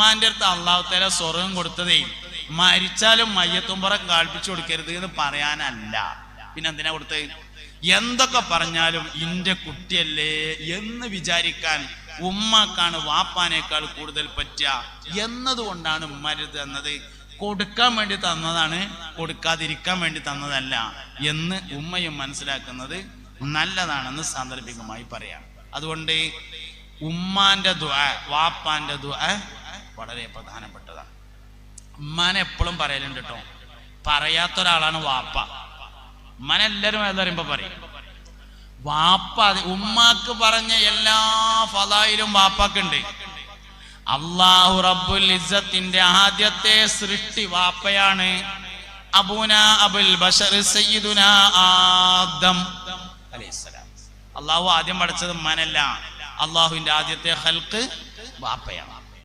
ഉമ്മാന്റെ അടുത്ത് അള്ളാഹു തആല സ്വർഗ്ഗം കൊടുത്തതേ മരിച്ചാലും മയ്യത്തുംപുറം കാൽപ്പിച്ചു കൊടുക്കരുത് എന്ന് പറയാനല്ല. പിന്നെ എന്തിനാ കൊടുത്തത്? എന്തൊക്കെ പറഞ്ഞാലും ഇന്റെ കുട്ടിയല്ലേ എന്ന് വിചാരിക്കാൻ ഉമ്മാക്കാണ് വാപ്പാനേക്കാൾ കൂടുതൽ പറ്റുക എന്നതുകൊണ്ടാണ് ഉമ്മരുത് എന്നത്. കൊടുക്കാൻ വേണ്ടി തന്നതാണ്, കൊടുക്കാതിരിക്കാൻ വേണ്ടി തന്നതല്ല എന്ന് ഉമ്മയും മനസ്സിലാക്കുന്നത് നല്ലതാണെന്ന് സാന്ദർഭികമായി പറയാം. അതുകൊണ്ട് ഉമ്മാന്റെ ദുആ, വാപ്പാന്റെ ദുആ വളരെ പ്രധാനപ്പെട്ടതാണ്. ഉമ്മാനെ എപ്പോഴും പറയലുണ്ട് കേട്ടോ. പറയാത്തൊരാളാണ് വാപ്പ. ഉമ്മാനെ എല്ലാവരും ഏതറിയുമ്പോ പറയും. വാപ്പ ഉമ്മാക്ക് പറഞ്ഞ എല്ലാ ഫളായിലും വാപ്പാക്കുണ്ട്. അല്ലാഹു റബ്ബുൽ ഇസ്സത്തിന്റെ ആദ്യത്തെ സൃഷ്ടി വാപ്പയാണ്. അബൂന അബുൽ ബശർ സയ്യിദുന ആദം അലൈഹിസ്സലാം. അല്ലാഹു ആദ്യം പഠിച്ചത് ഉമ്മാനല്ല, അല്ലാഹുവിന്റെ ആദ്യത്തെ ഖൽഖ് വാപ്പയാണ്.